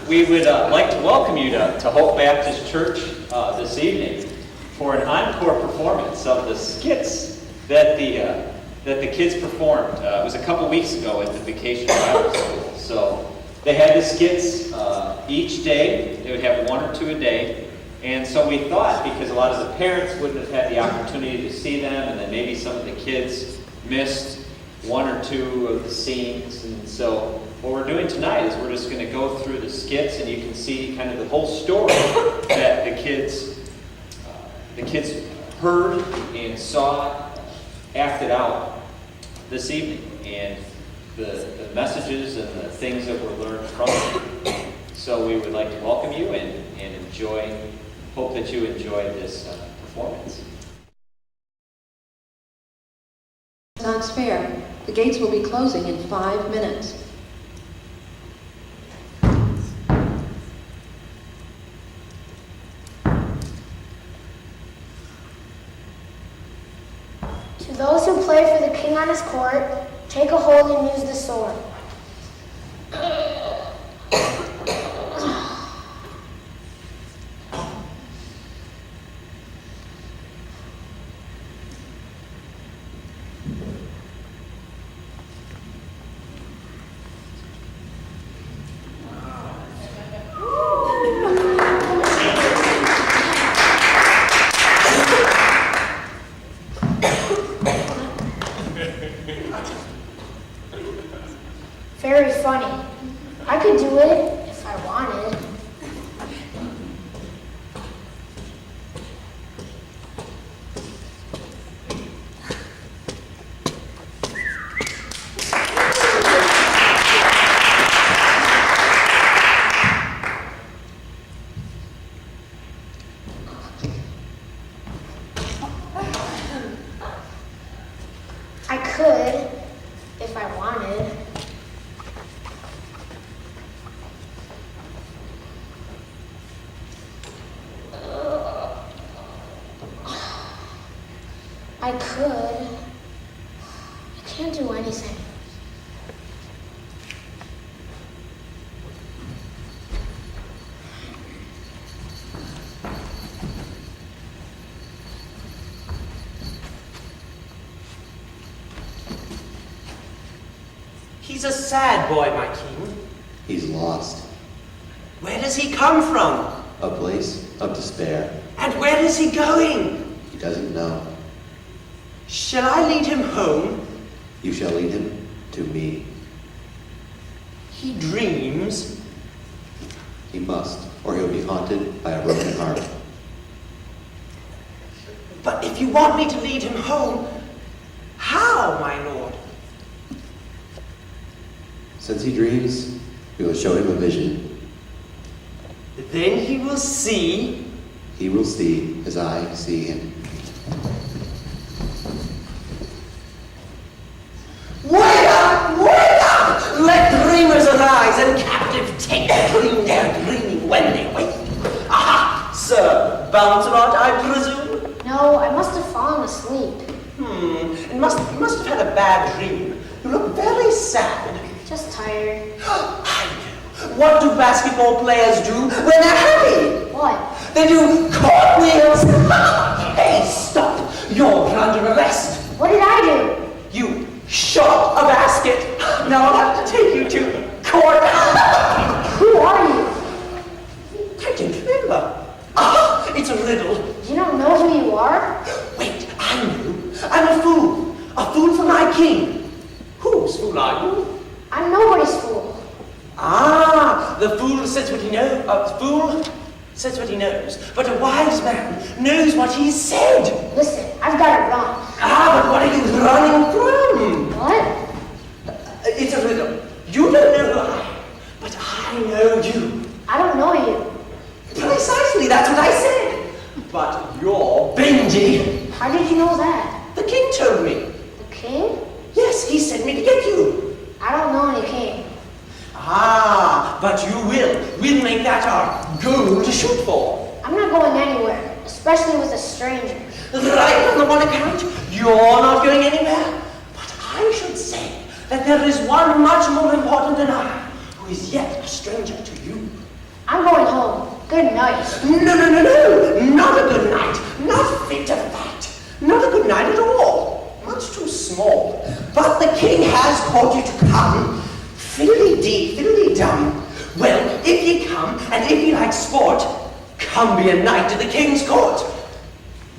we would like to welcome you to Hope Baptist Church this evening for an encore performance of the skits that the kids performed. It was a couple weeks ago at the Vacation Bible School. So they had the skits each day. They would have one or two a day. And so we thought, because a lot of the parents wouldn't have had the opportunity to see them, and then maybe some of the kids missed one or two of the scenes. And so what we're doing tonight is we're just going to go through the skits, and you can see kind of the whole story that the kids heard and saw acted out this evening, and the messages and the things that were learned from it. So we would like to welcome you and hope that you enjoy this performance. Renaissance Fair. The gates will be closing in 5 minutes. To those who play for the king on his court, take a hold and use the sword. Very funny. I could do it if I wanted. I could if I wanted. I could. I can't do anything. He's a sad boy, my king. He's lost. Where does he come from? A place of despair. And where is he going? He doesn't know. Shall I lead him home? You shall lead him to me. He dreams. He must, or he'll be haunted by a broken heart. But if you want me to lead him home, how, my lord? Since he dreams, we will show him a vision. Then he will see. He will see as I see him. Wake up! Wake up! Let dreamers arise and captive take their dreaming when they wake. Aha! Sir, bound not, I presume? No, I must have fallen asleep. You must have had a bad dream. You look very sad. Just tired. I know. What do basketball players do when they're happy? What? They do cartwheels. Hey, stop! You're under arrest. What did I do? You shot a basket. Now I'll have to take you to court. Who are you? I don't remember. Ah, it's a riddle. You don't know who you are? Wait, I know. I'm a fool. A fool for my king. Whose fool are you? I'm nobody's fool. Ah, the fool says what he knows. Fool says what he knows. But a wise man knows what he said. Listen, I've got to run. Ah, but what are you running from? What? It's a riddle. You don't know who I am, but I know you. I don't know you. Precisely, that's what I said. But you're Benji. How did you know that? The king told me. The king? Yes, he sent me to get you. I don't know any king. Ah, but you will. We'll make that our goal to shoot for. I'm not going anywhere, especially with a stranger. Right on the one account, you're not going anywhere. But I should say that there is one much more important than I, who is yet a stranger to you. I'm going home. Good night. No, no, no, no. Not a good night. Not fit to fight. Not a good night at all. Much too small. But the king has called you to come. Fiddly-dee, fiddly-dum. Well, if ye come, and if ye like sport, come be a knight to the king's court.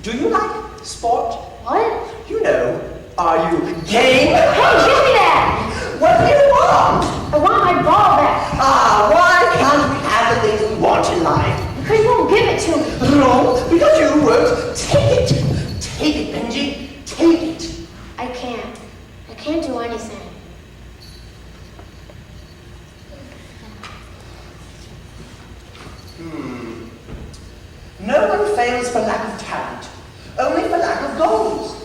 Do you like sport? What? You know, are you game? Hey, give me that! What do you want? I want my ball back. Ah, why can't we have the things we want in life? Because you won't give it to me. No, because you won't. Take it. Take it, Benji. Take it. I can't. I can't do anything. No one fails for lack of talent, only for lack of goals.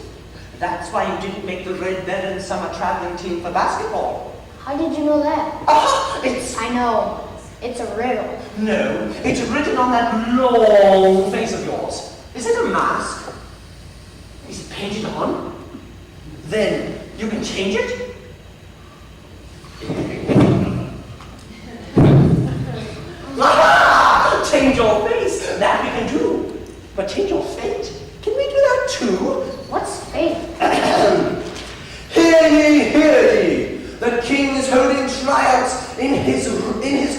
That's why you didn't make the Red Baron summer traveling team for basketball. How did you know that? Ah, it's... I know. It's a riddle. No, it's written on that long face of yours. Is it a mask? Is it painted on? Then you can change it? Aha! Change your face. That we can do. But change your fate? Can we do that too? What's fate? Hear ye, hear ye! The king is holding tryouts in his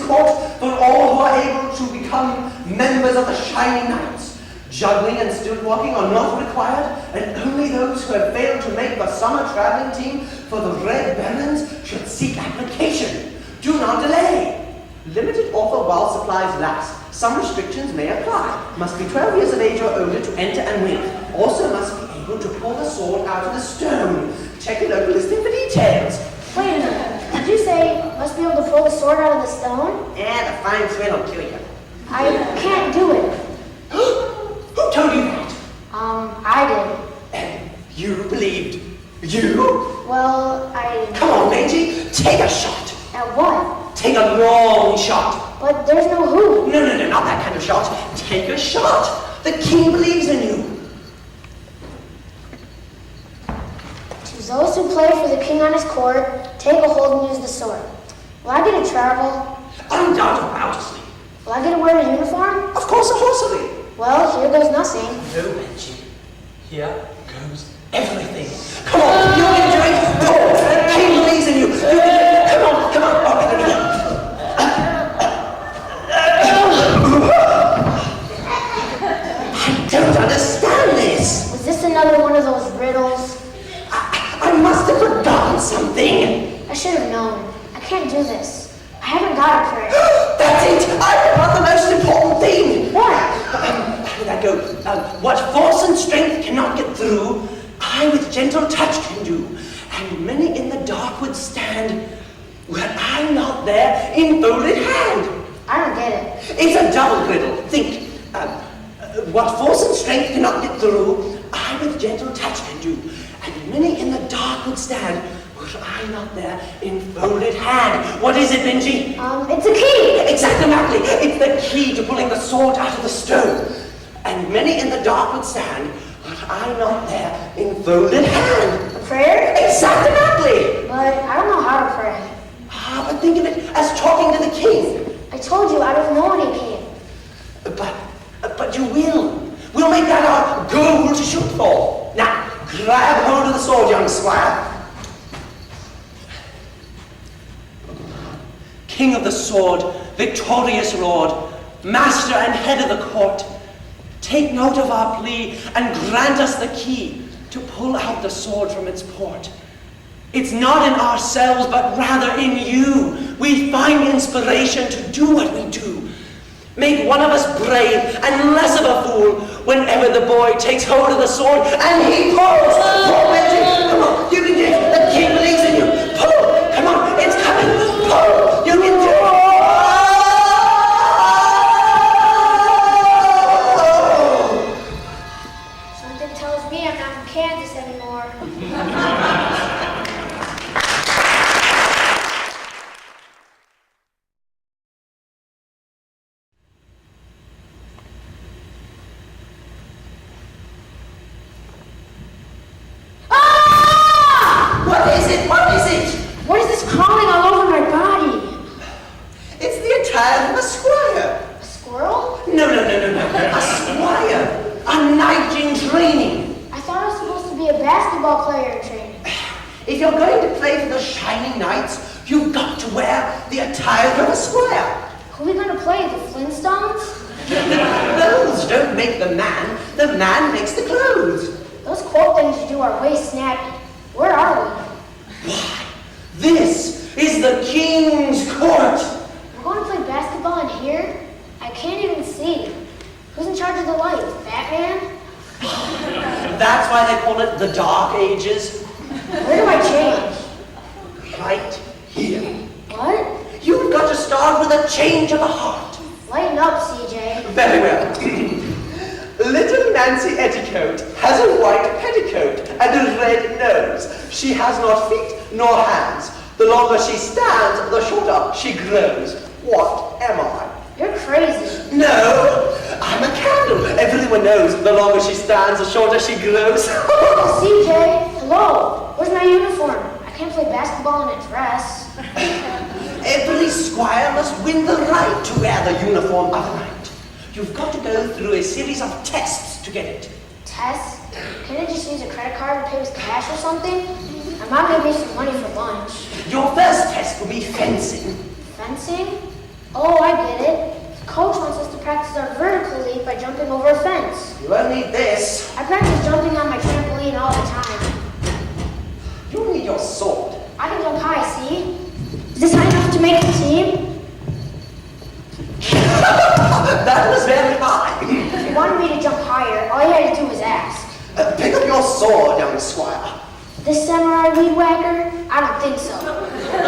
court for all who are able to become members of the Shining Knights. Juggling and stilt walking are not required, and only those who have failed to make the summer traveling team for the Red Barons should seek application. Do not delay. Limited offer while supplies last. Some restrictions may apply. Must be 12 years of age or older to enter and win. Also must be able to pull the sword out of the stone. Check the local listing for details. Wait a minute. Did you say must be able to pull the sword out of the stone? And a fine thread will kill you. I can't do it. Who told you that? I did. And you believed you? Well, I... Come on, Benji, take a shot. At what? Take a long shot. But there's no who. No, no, no, not that kind of shot. Take a shot. The king believes in you. To those who play for the king on his court, take a hold and use the sword. Will I get to travel? Undoubtedly. Will I get to wear a uniform? Of course, horsery. Well, here goes nothing. No, Benji. Here goes everything. Come on, you can do it. Go. The king believes in you. You can do it. Come on, come on. I don't understand this. Was this another one of those riddles? I must have forgotten something. I should have known. I can't do this. I haven't got a prayer. That's it. I forgot the most important thing. What? How did that go? What force and strength cannot get through, I with gentle touch can do. And many in the dark would stand, were I not there in folded hand. I don't get it. It's a double riddle. Think. What force and strength cannot get through, I with gentle touch can do. And many in the dark would stand, were I not there in folded hand. What is it, Benji? It's a key. Exactly. It's the key to pulling the sword out of the stone. And many in the dark would stand, were I not there in folded hand. A prayer? Exactly. But I don't know how to pray. But think of it as talking to the king. I told you I don't know any king. But you will. We'll make that our goal to shoot for. Now, grab hold of the sword, young squire. King of the sword, victorious lord, master and head of the court, take note of our plea and grant us the key to pull out the sword from its port. It's not in ourselves, but rather in you. We find inspiration to do what we do. Make one of us brave and less of a fool whenever the boy takes hold of the sword and he pulls. Pull, Benji. Come on, you can do it. The king believes in you. Pull. Come on, it's coming. Pull. You can do it. Something tells me I'm not in Kansas anymore. Ah! No. A squire. A knight in training. I thought I was supposed to be a basketball player in training. If you're going to play for the Shining Knights, you've got to wear the attire of a squire. Who are we going to play, the Flintstones? Clothes don't make the man makes the clothes. Those coat things you do are way snappy. Where are we? Why, this is the King's Court. We're going to play basketball in here? I can't even see. Who's in charge of the lights? Batman? That's why they call it the Dark Ages. Where do I change? Right here. What? You've got to start with a change of the heart. Lighten up, CJ. Very well. Little Nancy Etticoat has a white petticoat and a red nose. She has not feet nor hands. The longer she stands, the shorter she grows. What am I? You're crazy. No, I'm a candle. Everyone knows the longer she stands, the shorter she grows. CJ, hello. Where's my uniform? I can't play basketball in a dress. Every squire must win the right to wear the uniform of a knight. You've got to go through a series of tests to get it. Tests? Can't I just use a credit card and pay with cash or something? My mom gave me some money for lunch. Your first test will be fencing. Fencing? Oh, I get it. The coach wants us to practice our vertical leap by jumping over a fence. You won't need this. I practice jumping on my trampoline all the time. You'll need your sword. I can jump high, see? Is this high enough to make the team? That was very high. If you wanted me to jump higher, all you had to do was ask. Pick up your sword, young squire. This samurai weed whacker? I don't think so.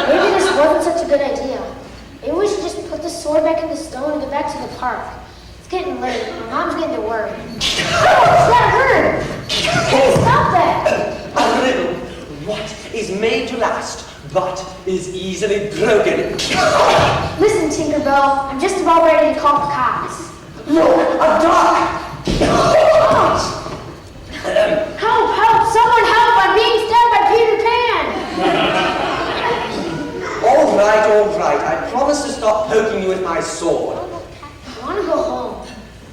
Maybe this wasn't such a good idea. Maybe we should just put the sword back in the stone and get back to the park. It's getting late. My mom's getting to work. Oh, that hurt! Hey, stop that! A riddle. What is made to last, but is easily broken? Listen, Tinkerbell, I'm just about ready to call the cops. Look, a dog! Help, help, someone help! I'm being stabbed by Peter Pan! All right. I promise to stop poking you with my sword. I want to go home.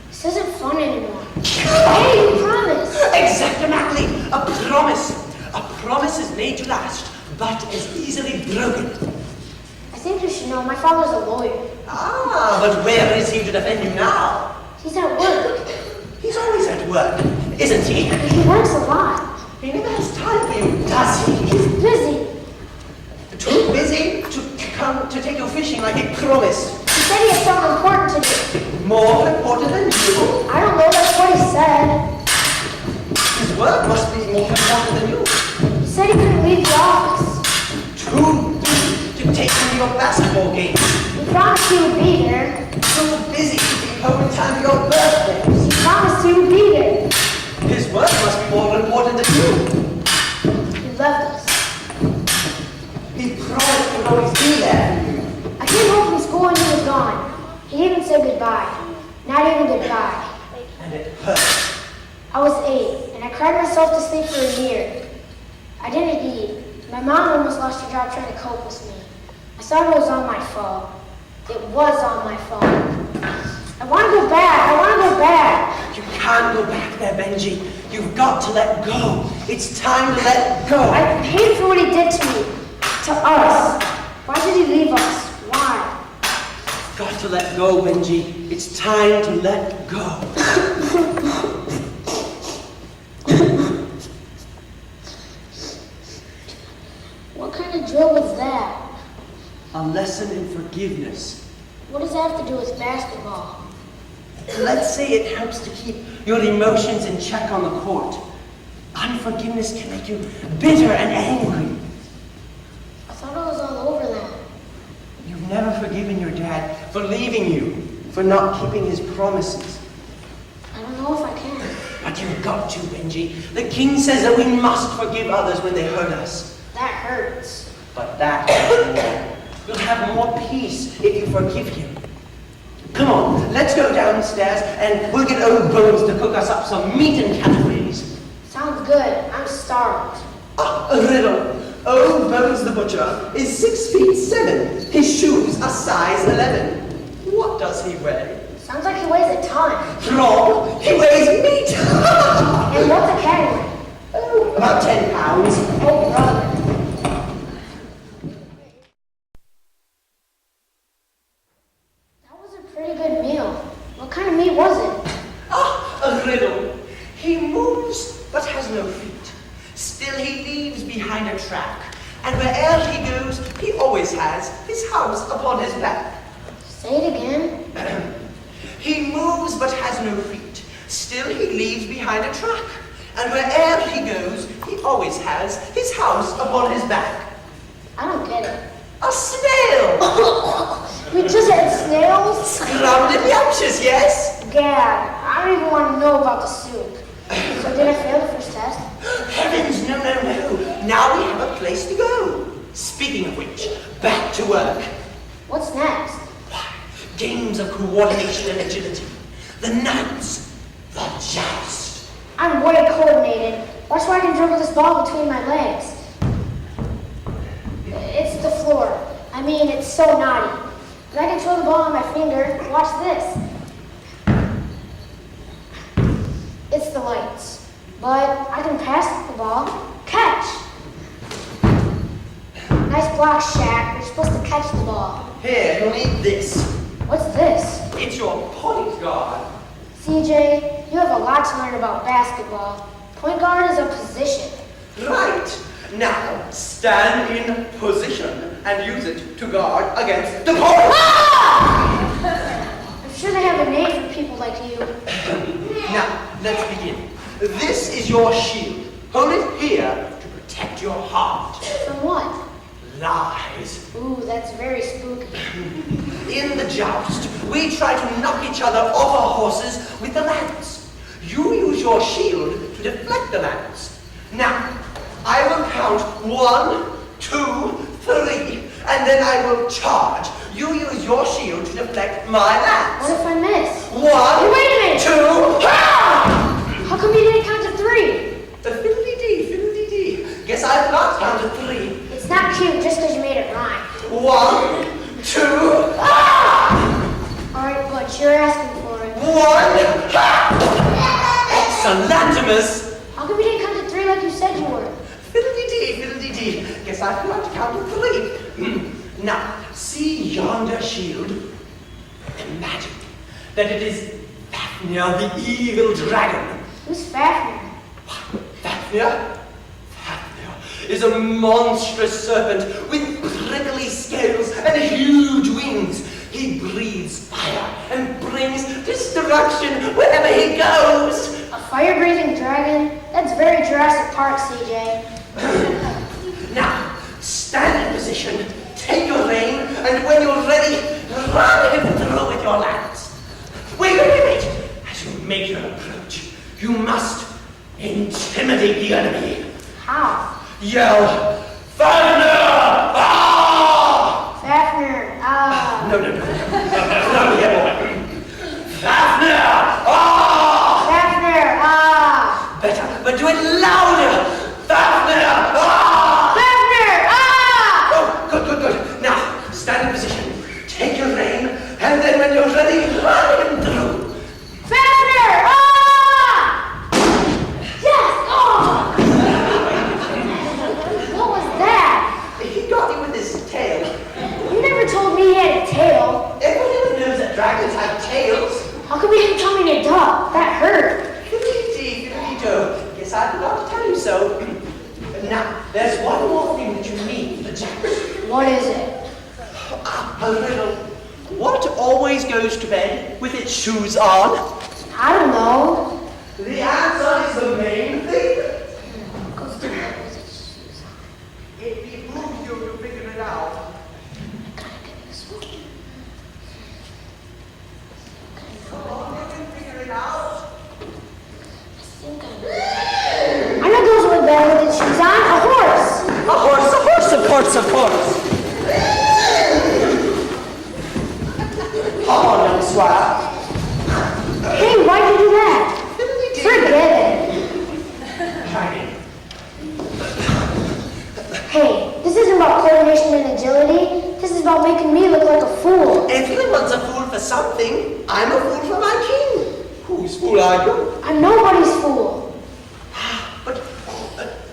This isn't fun anymore. Hey, you promised! Exactly, a promise. A promise is made to last, but is easily broken. I think you should know, my father's a lawyer. Ah, but where is he to defend you now? He's at work. He's always at work, isn't he? He works a lot. He never has time for you, does he? He's busy. Too busy to come to take you fishing like he promised. He said he had something important to do. More important than you? I don't know, that's what he said. His work must be more important than you. He said he couldn't leave the office. Too busy to take you to your basketball games. He promised he would be there. Too busy to be home in time for your birthday. He promised he would be there. His work must be more important than you. He left us. He promised he would always be there for you. I came home from school and he was gone. He didn't even say goodbye. Not even goodbye. And it hurt. I was 8, and I cried myself to sleep for a year. I didn't eat. My mom almost lost her job trying to cope with me. I thought it was all my fault. It was all my fault. I want to go back. You can't go back there, Benji. You've got to let go. It's time to let go. I paid for what he did to me. To us. Why did he leave us? Why? Got to let go, Benji. It's time to let go. What kind of drill was that? A lesson in forgiveness. What does that have to do with basketball? Let's say it helps to keep your emotions in check on the court. Unforgiveness can make you bitter and angry. I thought it was all over then. You've never forgiven your dad for leaving you, for not keeping his promises. I don't know if I can. But you've got to, Benji. The king says that we must forgive others when they hurt us. That hurts. But that is more. You'll have more peace if you forgive him. Come on, let's go downstairs and we'll get old Bones to cook us up some meat and calories. Sounds good. I'm starved. Ah, a riddle. Old Bones the butcher is 6 feet 7. His shoes are size 11. What does he weigh? Sounds like he weighs a ton. Wrong. He weighs meat. And what's a cat weigh? Oh, about 10 pounds. Oh, brother. That was a pretty good meal. What kind of meat was it? Ah, a riddle. He moves but has no feet. Still he leaves behind a track. And where'er he goes, he always has his house upon his back. Say it again. He moves but has no feet. Still he leaves behind a track. And where'er he goes, he always has his house upon his back. I don't get it. A snail! We just had snails? Ground in Yorkshire, yes? Gad, I don't even want to know about the soup. So did I fail the first test? Heavens, no, no, no. Now we have a place to go. Speaking of which, back to work. What's next? Why, games of coordination and agility. The knights, the joust. I'm way coordinated. Watch where I can dribble this ball between my legs. It's the floor. I mean, it's so naughty. But I can throw the ball on my finger. Watch this. It's the lights. But I can pass the ball. Catch! Nice block, Shaq. You're supposed to catch the ball. Here, you'll need this. What's this? It's your point guard. CJ, you have a lot to learn about basketball. Point guard is a position. Right. Now, stand in position and use it to guard against the ball. I'm sure they have a name for people like you. Now, let's begin. This is your shield. Hold it here to protect your heart. From what? Lies. Ooh, that's very spooky. In the joust, we try to knock each other off our horses with the lance. You use your shield to deflect the lance. Now, I will count 1, 2, 3, and then I will charge. You use your shield to deflect my lance. What if I miss? 1, Hey, wait a minute! 2, ha! How come you didn't count to 3? Fiddly-dee, fiddly-dee. Guess I've not counted 3. It's not cute just because you made it rhyme. 1, 2, ha! Alright, but you're asking for it. 1, ha! Excellentimus! How come you didn't count to 3 like you said you were? Fiddly-dee, fiddly-dee. Guess I forgot to count to 3. Now, see yonder shield? Imagine that it is Fafnir, the evil dragon. Who's Fafnir? Fafnir? Fafnir is a monstrous serpent with prickly scales and huge wings. He breathes fire and brings destruction wherever he goes. A fire-breathing dragon? That's very Jurassic Park, CJ. Now, stand in position, take your aim, and when you're ready, run him through with your lance. Wait. As you make your approach, you must intimidate the enemy. How? Yell, Fafnir! Ah! Fafnir, No. Fafnir! Ah! Fafnir, Better, but do it louder! Fafnir! Ah! Fafnir, Oh, good. Now, stand in position. Take your aim, and then when you're ready, run him through. Fafnir, Yes! What was that? He got you with his tail. You never told me he had a tail. Everyone knows that dragons have tails. How come you didn't tell me to duck? That hurt. Fiddly-dee-fiddly-do. Guess I forgot to tell you so. Now, there's one more thing that you need for the joust. What is it? A riddle. What always goes to bed with its shoes on? I don't know. The answer is the main thing. Goes to bed with its shoes on. It behooves you to figure it out. Gotta get this one. So long you can figure it out. I know those with bed with its shoes on. A horse. A horse, of course. Come on, young squire. Hey, why'd you do that? Forget it. Hey, this isn't about coordination and agility. This is about making me look like a fool. Everyone's a fool for something. I'm a fool for my king. Whose fool are you? I'm nobody's fool. But,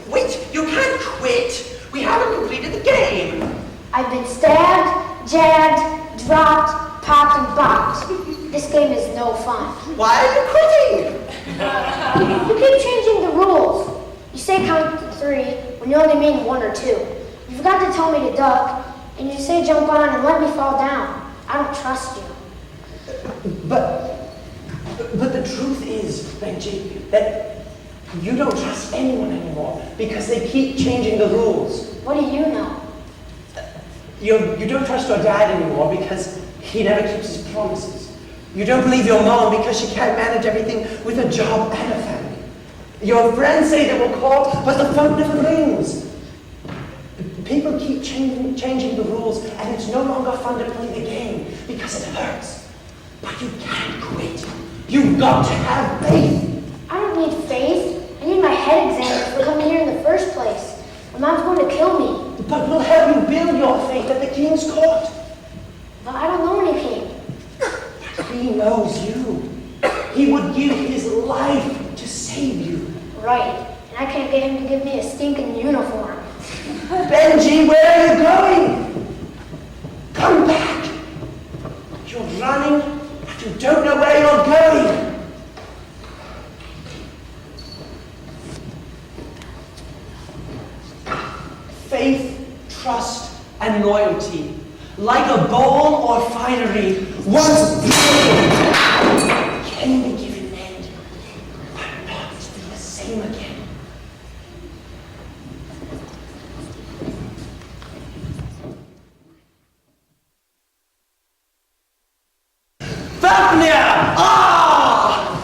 wait, you can't quit. We haven't completed the game. I've been stabbed, jabbed, dropped, popped, and bopped. This game is no fun. Why are you quitting? You keep changing the rules. You say count to 3 when you only mean 1 or 2. You forgot to tell me to duck, and you say jump on and let me fall down. I don't trust you. But the truth is, Benji, that you don't trust anyone anymore because they keep changing the rules. What do you know? You don't trust your dad anymore because he never keeps his promises. You don't believe your mom because she can't manage everything with a job and a family. Your friends say they will call, but the phone never rings. People keep changing the rules, and it's no longer fun to play the game because it hurts. But you can't quit. You've got to have faith. I don't need faith. I need my head examined for coming here in the first place. My mom's going to kill me. But we'll help you build your faith at the king's court. But I don't know any king. He knows you. He would give his life to save you. Right. And I can't get him to give me a stinking uniform. Benji, where are you going? Come back. You're running, but you don't know where you're going. Faith, trust, and loyalty, like a bowl or finery, once broken, can be given an end, but not be the same again. Fafnir! Ah!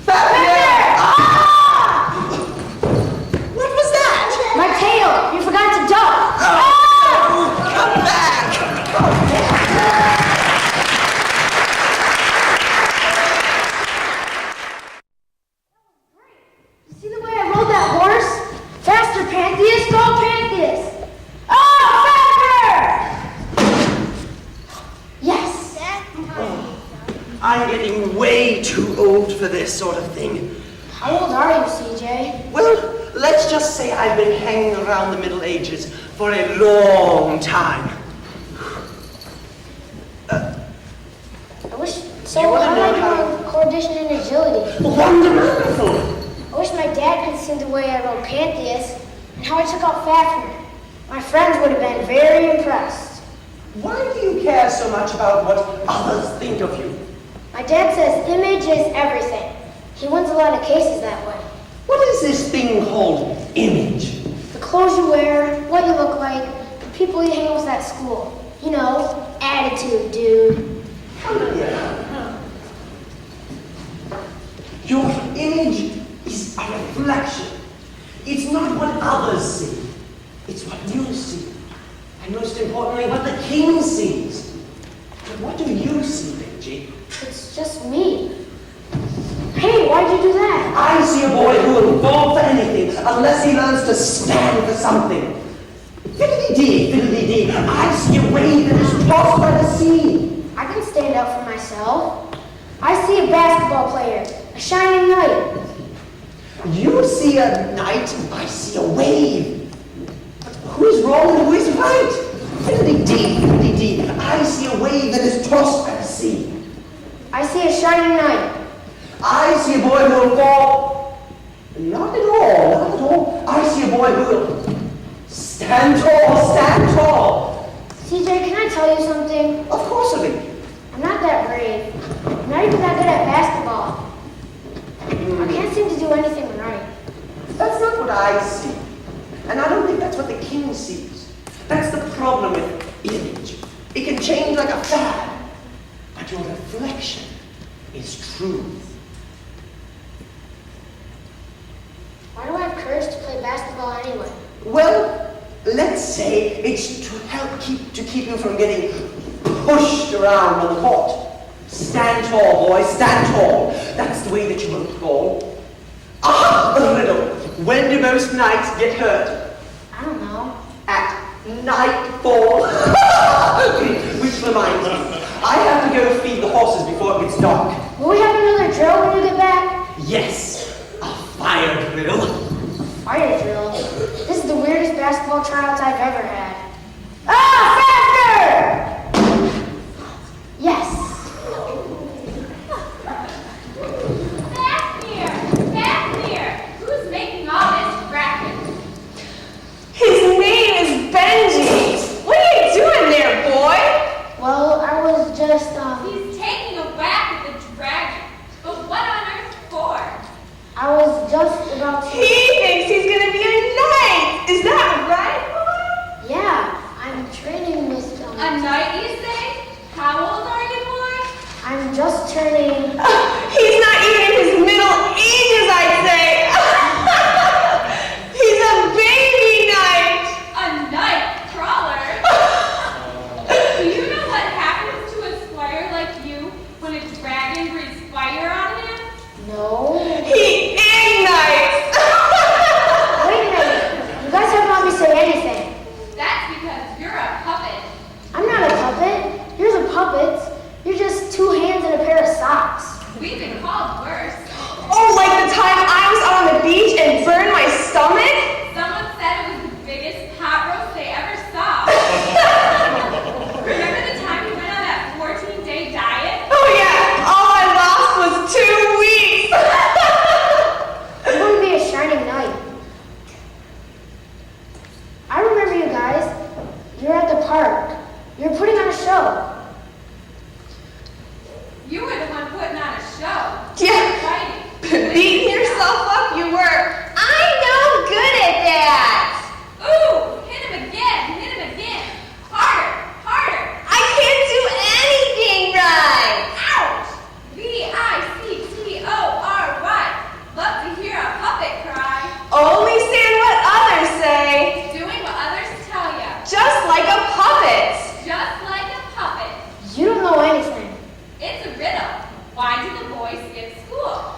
Fafnir! Ah! What was that? My tail! You forgot to duck! Oh, come back! You see the way I rode that horse? Faster, Pantheus! Go, Pantheus! Oh, Fafnir! Yes! I'm getting way too old for this sort of thing. How old are you, CJ? Well, let's just say I've been hanging around the Middle Ages for a long time. I wish so. You wanna How know am I how- doing coordination and agility? Wonderful! I wish my dad could see the way I rode Pantheus and how I took out Fafnir. My friends would have been very impressed. Why do you care so much about what others think of you? My dad says image is everything. He wins a lot of cases that way. What is this thing called image? The clothes you wear, what you look like, the people you hang with at school. You know, attitude, dude. Your image is a reflection. It's not what others see. It's what you see. And most importantly, what the king sees. But what do you see, Benji? It's just me. Hey, why'd you do that? I see a boy who will fall for anything unless he learns to stand for something. Fiddly-dee, fiddly-dee. I see a wave that is tossed by the sea. I can stand up for myself. I see a basketball player, a shining knight. You see a knight, I see a wave. But who is wrong and who is right? Fiddly-dee, fiddly-dee. I see a wave that is tossed by the sea. I see a shining knight. I see a boy who will fall. Not at all, not at all. I see a boy who will stand tall, stand tall. CJ, can I tell you something? Of course, Olivia. I'm not that brave. I'm not even that good at basketball. I can't seem to do anything right. That's not what I see. And I don't think that's what the king sees. That's the problem with image. It can change like a fad, but your reflection is truth. Why do I have courage to play basketball anyway? Well, let's say it's to help keep you from getting pushed around on the court. Stand tall, boy, stand tall. That's the way that you will fall. Ah, a riddle. When do most knights get hurt? I don't know. At nightfall. Which reminds me, I have to go feed the horses before it gets dark. Will we have another drill when you get back? Yes, a fire drill. Fire drill? This is the weirdest basketball tryouts I've ever had. Ah, faster! Yes. Back here! Back here! Who's making all this racket? His name is Benji. What are you doing there, boy? Well, I was just, He's taking a whack at the dragon. But what on earth for? I was just about to... He thinks he's gonna be a knight. Is that right, boy? Yeah, I'm training with, A knight, you say? How old are you, boy? I'm just turning... He's not even in his middle ages, I'd say. He's a baby knight. A night crawler? Do you know what happens to a squire like you when a dragon breathes fire on him? No. He ignites. Wait a minute. You guys haven't let me say anything. That's because you're a puppet. I'm not a puppet. You're the puppets. You're just two hands and a pair of socks. We've been called worse. Oh, like the time I was on the beach and burned my stomach? Someone said it was the biggest pot roast they ever saw. Remember the time you went on that 14-day diet? Oh yeah, all I lost was 2 weeks. I'm going to be a shining knight. I remember you guys. You're at the park. You're putting on a show. You were the one putting on a show. Yeah, Fighting. beating yourself up, you were. I'm no good at that. Ooh, hit him again. Harder, harder. I can't do anything right. Ouch! V-I-C-T-O-R-Y. Love to hear a puppet cry. Only saying what others say, Doing what others tell ya. just like a puppet. Just like a puppet. You don't know anything. It's a riddle. Why did the boy skip school?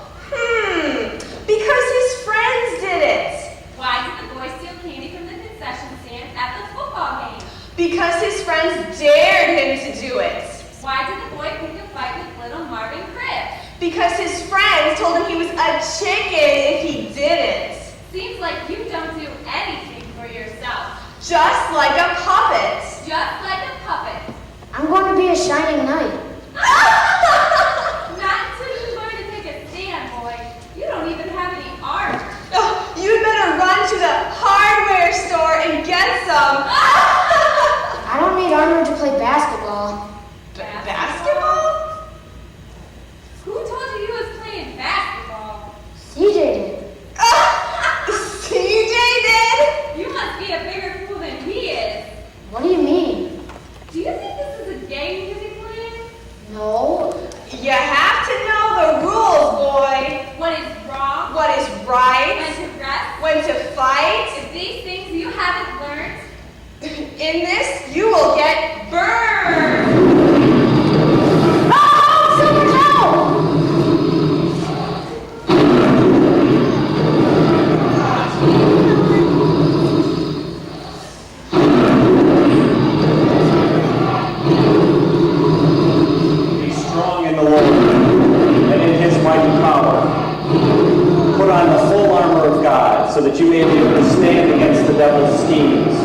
Because his friends did it. Why did the boy steal candy from the concession stand at the football game? Because his friends dared him to do it. Why did the boy pick a fight with little Marvin Cribb? Because his friends told him he was a chicken if he didn't. Seems like you don't do anything for yourself. Just like a puppet. Just like a puppet. I'm going to be a shining knight. Not until you learn to take a stand, boy. You don't even have any arms. Oh, you'd better run to the hardware store and get some. I don't need armor to play basketball. Basketball? Who told you he was playing basketball? CJ did. CJ did? You must be a bigger fool than he is. What do you mean? Do you think this is a game you could be playing? No. You have to know the rules, boy. What is wrong? What is right? When to rest? When to fight? If these things you haven't learned, In this, you will get burned. Oh, Silver Toe! Be strong in the Lord and in his mighty power. Put on the full armor of God so that you may be able to stand against the devil's schemes.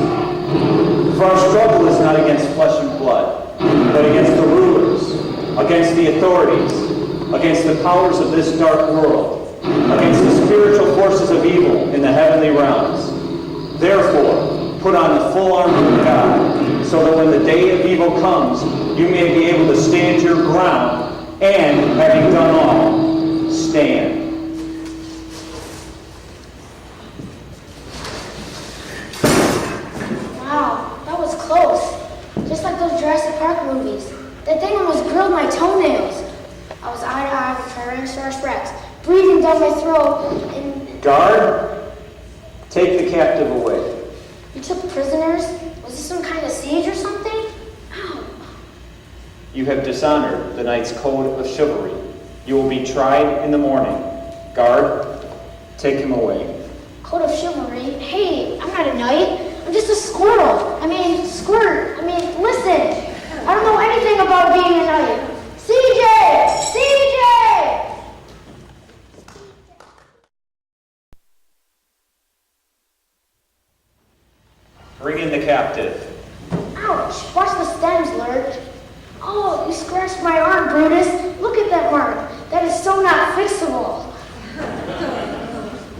For our struggle is not against flesh and blood, but against the rulers, against the authorities, against the powers of this dark world, against the spiritual forces of evil in the heavenly realms. Therefore, put on the full armor of God, so that when the day of evil comes, you may be able to stand your ground, and, having done all, stand. Wow, that was close. Just like those Jurassic Park movies. That thing almost grilled my toenails. I was eye to eye with Tyrannosaurus Rex, breathing down my throat, and Guard, take the captive away. you took prisoners? Was this some kind of siege or something? Ow. You have dishonored the knight's code of chivalry. You will be tried in the morning. Guard, take him away. Code of chivalry? Hey, I'm not a knight. I'm just a squirrel. Squirt. Listen. I don't know anything about being a knight. CJ! CJ! Bring in the captive. Ouch! Watch the stems lurch. Oh, you scratched my arm, Brutus. Look at that mark. That is so not fixable.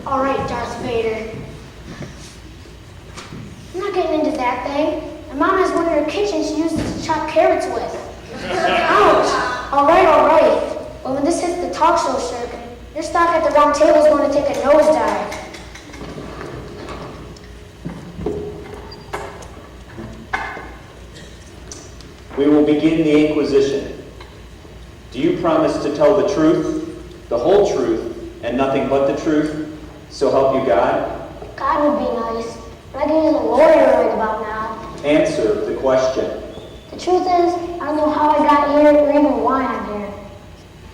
All right, Darth Vader. I'm not getting into that thing. My mom has one in her kitchen she uses to chop carrots with. Ouch! All right, all right. Well, when this hits the talk show circuit, your stock at the round table is going to take a nosedive. We will begin the Inquisition. Do you promise to tell the truth, the whole truth, and nothing but the truth, so help you God? God would be nice, but I can use a lawyer right about now. Answer the question. The truth is, I don't know how I got here or even why I'm here.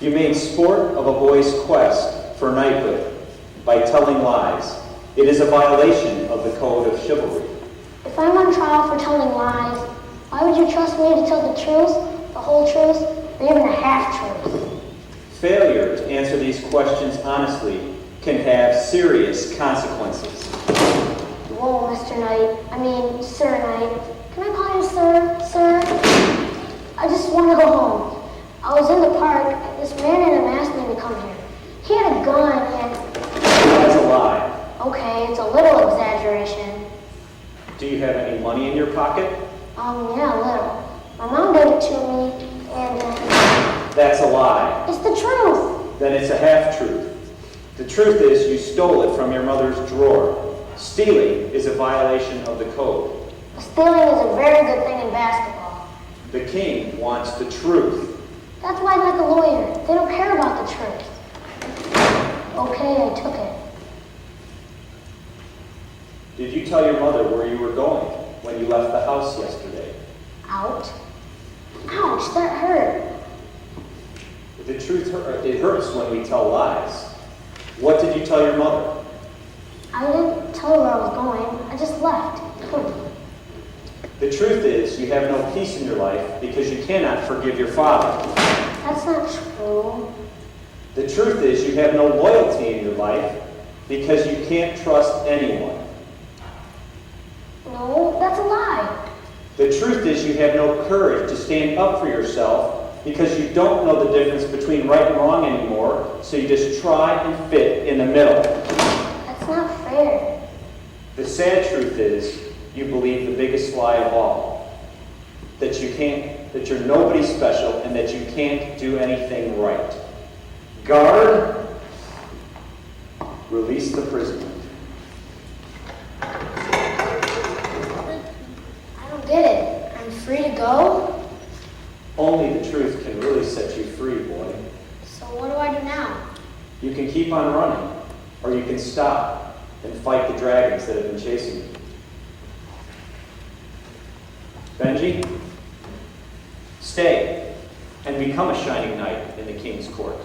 You made sport of a boy's quest for knighthood by telling lies. It is a violation of the code of chivalry. If I'm on trial for telling lies, why would you trust me to tell the truth, the whole truth, or even a half-truth? Failure to answer these questions honestly can have serious consequences. Whoa, Mr. Knight. Sir Knight. Can I call you Sir? Sir? I just want to go home. I was in the park, and this man in a mask made me come here. He had a gun, and... That's a lie. Okay, it's a little exaggeration. Do you have any money in your pocket? Yeah, a little. My mom gave it to me, and, That's a lie. it's the truth. Then it's a half-truth. The truth is you stole it from your mother's drawer. Stealing is a violation of the code. Stealing is a very good thing in basketball. The king wants the truth. That's why I like a lawyer. They don't care about the truth. Okay, I took it. Did you tell your mother where you were going when you left the house yesterday? Out. Ouch, that hurt. The truth, it hurts when we tell lies. What did you tell your mother? I didn't tell her where I was going. I just left. The truth is you have no peace in your life because you cannot forgive your father. That's not true. The truth is you have no loyalty in your life because you can't trust anyone. No, that's a lie. The truth is you have no courage to stand up for yourself because you don't know the difference between right and wrong anymore, so you just try and fit in the middle. That's not fair. The sad truth is you believe the biggest lie of all, that you're nobody special and that you can't do anything right. Guard, release the prisoner. I don't get it. I'm free to go? Only the truth can really set you free, boy. So what do I do now? You can keep on running, or you can stop and fight the dragons that have been chasing you. Benji, stay and become a shining knight in the king's court.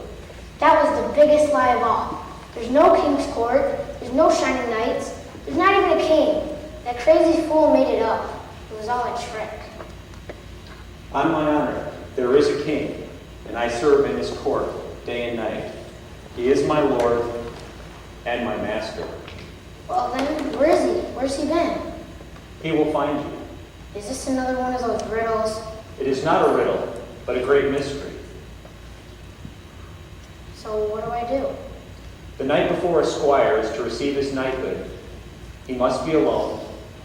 That was the biggest lie of all. There's no king's court. There's no shining knights. There's not even a king. That crazy fool made it up. It was all a trick. On my honor, there is a king, and I serve in his court day and night. He is my lord and my master. Well then, where is he? Where's he been? He will find you. Is this another one of those riddles? It is not a riddle, but a great mystery. So what do I do? The night before a squire is to receive his knighthood, he must be alone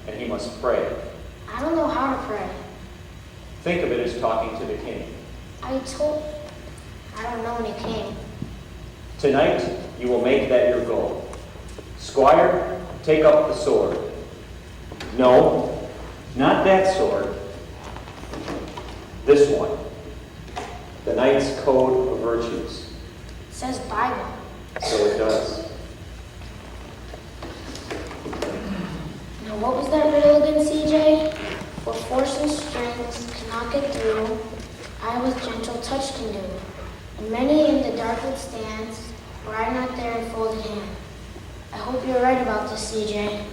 and he must pray. I don't know how to pray. Think of it as talking to the king. I don't know any king. Tonight, you will make that your goal. Squire, take up the sword. No, not that sword. This one. The Knight's Code of Virtues. It says Bible. So it does. Now what was that riddle again, CJ? For force and strength cannot get through, I with gentle touch can do. And many in the darkwood stands, were I not there in folded hand. I hope you're right about this, CJ.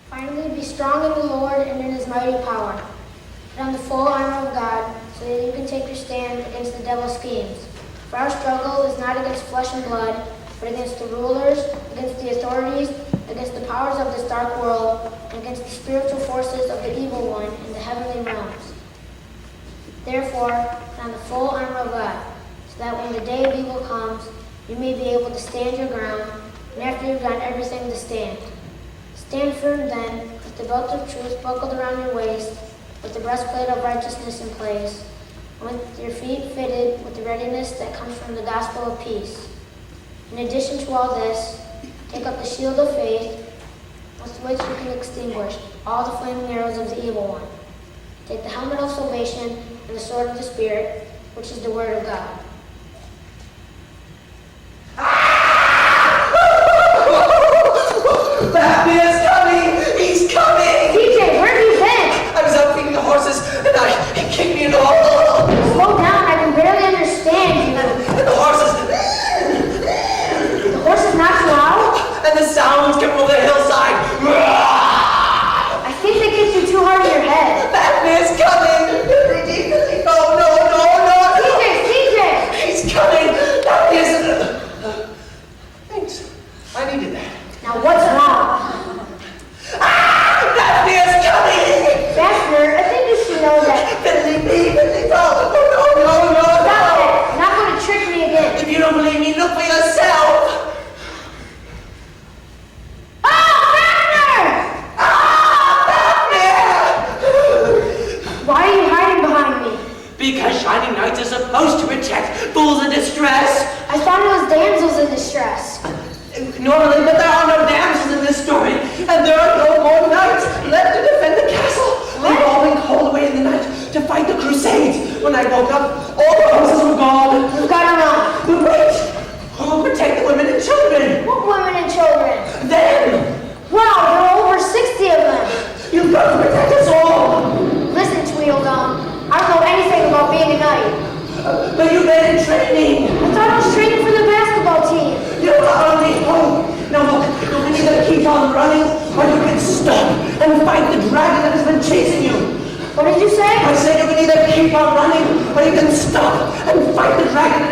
Finally, be strong in the Lord and in his mighty power. Put on the full armor of God, so that you can take your stand against the devil's schemes. For our struggle is not against flesh and blood, but against the rulers, against the authorities, against the powers of this dark world, and against the spiritual forces of the evil one in the heavenly realms. Therefore, put on the full armor of God, so that when the day of evil comes, you may be able to stand your ground, and after you've done everything to stand. Stand firm then, with the belt of truth buckled around your waist, with the breastplate of righteousness in place, and with your feet fitted with the readiness that comes from the gospel of peace. In addition to all this, take up the shield of faith, with which you can extinguish all the flaming arrows of the evil one. Take the helmet of salvation and the sword of the Spirit, which is the word of God. Batman's coming! He's coming! TJ, where have you been? I was out feeding the horses, and he kicked me in the hole. Slow down, I can barely understand you. And the horses, The horse is not too loud? and the sounds come over the hillside. I think they hit you too hard in your head. Batman's coming! Oh, no! TJ! He's coming! That is... Thanks. I needed that. Now what's wrong? Batman's coming! Faster, I think you should know that. Billy, oh, no! Stop it! You're not going to trick me again. If you don't believe me, look for yourself! Why are you hiding behind me? Because shining knights are supposed to protect fools in distress. I thought it was damsels in distress. Normally, but there are no damsels in this story, and there are no more knights left to defend the castle. They've all been called away in the night to fight the crusades. When I woke up, all the houses were gone. We've got to run. But wait, who will protect the women and children? What women and children? Them! Wow, there are over 60 of them. You've got to protect us all. Listen, Tweedledum, I don't know anything about being a knight. But you've been in training. I thought I was training for the basketball team. You're not only home. Now look, we need the keep on running, or you can stop and fight the dragon that has been chasing you. What did you say? I said you can either keep on running, or you can stop and fight the dragon